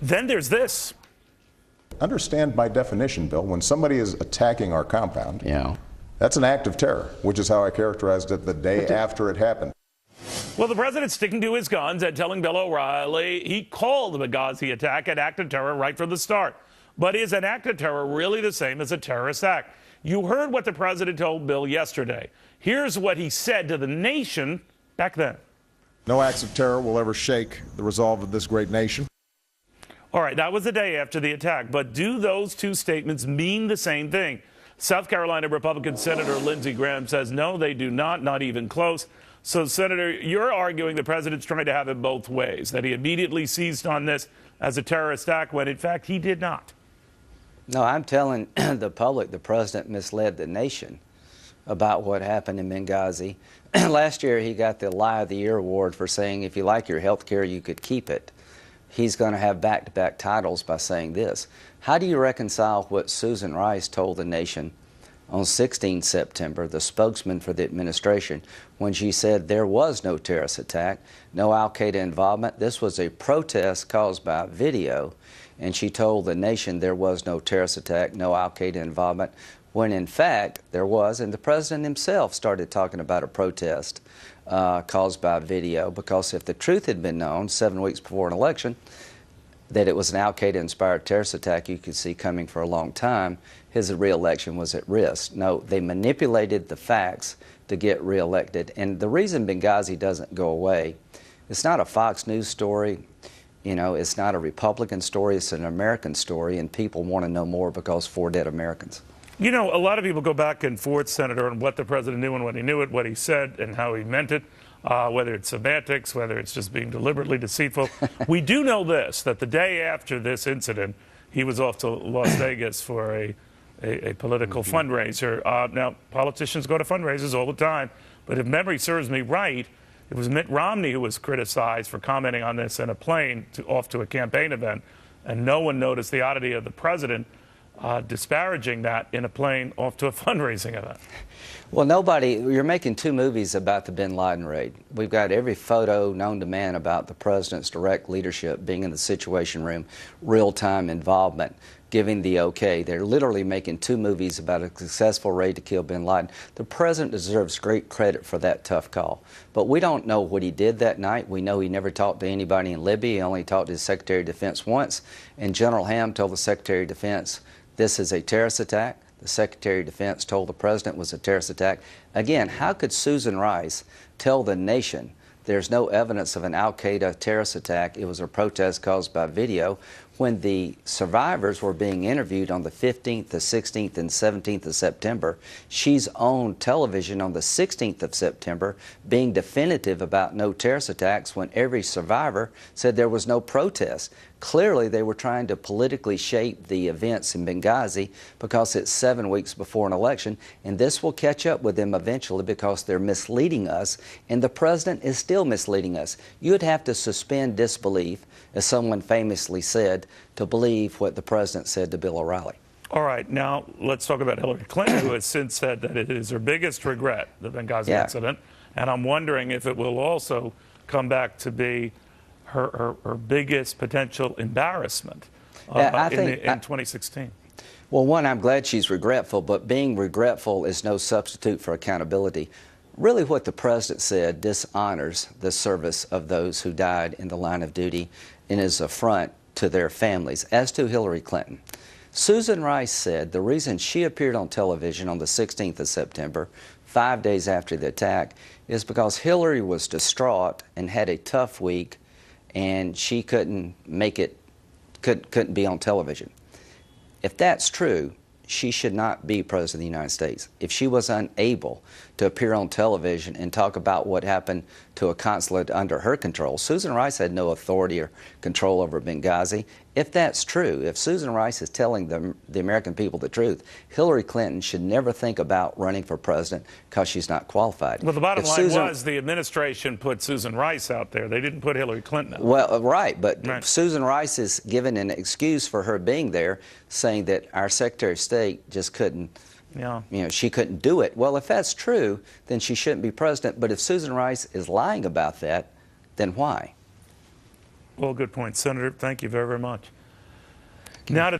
Then there's this. Understand by definition, Bill, when somebody is attacking our compound, Yeah. that's an act of terror, which is how I characterized it the day after it happened. Well, the president's sticking to his guns and telling Bill O'Reilly he called the Benghazi attack an act of terror right from the start. But is an act of terror really the same as a terrorist act? You heard what the president told Bill yesterday. Here's what he said to the nation back then. No acts of terror will ever shake the resolve of this great nation. All right, that was the day after the attack. But do those two statements mean the same thing? South Carolina Republican Senator Lindsey Graham says no, they do not even close. So, Senator, you're arguing the president's trying to have it both ways, that he immediately seized on this as a terrorist act when, in fact, he did not. No, I'm telling the public the president misled the nation about what happened in Benghazi. Last year, he got the Lie of the Year award for saying if you like your health care, you could keep it. He's going to have back-to-back titles by saying this. How do you reconcile what Susan Rice told the nation on 16 September, the spokesman for the administration, when she said there was no terrorist attack, no al-Qaeda involvement? This was a protest caused by video, and she told the nation there was no terrorist attack, no al-Qaeda involvement, when in fact there was, and the president himself started talking about a protest caused by video, because if the truth had been known 7 weeks before an election, that it was an al-Qaeda-inspired terrorist attack you could see coming for a long time, his re-election was at risk. No, they manipulated the facts to get re-elected. And the reason Benghazi doesn't go away, it's not a Fox News story, you know, it's not a Republican story, it's an American story, and people want to know more because 4 dead Americans. You know, a lot of people go back and forth, Senator, on what the president knew and when he knew it, what he said and how he meant it. Whether it's semantics, whether it's just being deliberately deceitful. We do know this, that the day after this incident, he was off to Las Vegas for a political fundraiser. Now, politicians go to fundraisers all the time, but if memory serves me right, it was Mitt Romney who was criticized for commenting on this in a plane off to a campaign event, and no one noticed the oddity of the president disparaging that in a plane off to a fundraising event. Well, nobody, you're making 2 movies about the bin Laden raid. We've got every photo known to man about the president's direct leadership, being in the Situation Room, real-time involvement, giving the okay. They're literally making 2 movies about a successful raid to kill bin Laden. The president deserves great credit for that tough call. But we don't know what he did that night. We know he never talked to anybody in Libya. He only talked to his Secretary of Defense once. And General Ham told the Secretary of Defense, this is a terrorist attack. The Secretary of Defense told the president it was a terrorist attack. Again, how could Susan Rice tell the nation there's no evidence of an al-Qaeda terrorist attack, it was a protest caused by video, when the survivors were being interviewed on the 15th, the 16th, and 17th of September? She's on television on the 16th of September being definitive about no terrorist attacks when every survivor said there was no protest. Clearly, they were trying to politically shape the events in Benghazi because it's 7 weeks before an election, and this will catch up with them eventually because they're misleading us, and the president is still misleading us. You'd have to suspend disbelief, as someone famously said, to believe what the president said to Bill O'Reilly. All right, now let's talk about Hillary Clinton, who has since said that it is her biggest regret, the Benghazi incident, and I'm wondering if it will also come back to be her biggest potential embarrassment in 2016. Well, one, I'm glad she's regretful, but being regretful is no substitute for accountability. Really what the president said dishonors the service of those who died in the line of duty and is an affront to their families. As to Hillary Clinton, Susan Rice said the reason she appeared on television on the 16th of September, 5 days after the attack, is because Hillary was distraught and had a tough week, and she couldn't make it, couldn't be on television. If that's true, she should not be President of the United States. If she was unable to appear on television and talk about what happened to a consulate under her control, Susan Rice had no authority or control over Benghazi. If that's true, if Susan Rice is telling the American people the truth, Hillary Clinton should never think about running for president because she's not qualified. Well, the bottom line was the administration put Susan Rice out there. They didn't put Hillary Clinton out there. Well, right, but Susan Rice is given an excuse for her being there, saying that our Secretary of State just couldn't, you know, she couldn't do it. Well, if that's true, then she shouldn't be president. But if Susan Rice is lying about that, then why? All good points. Senator, thank you very, very much. Now to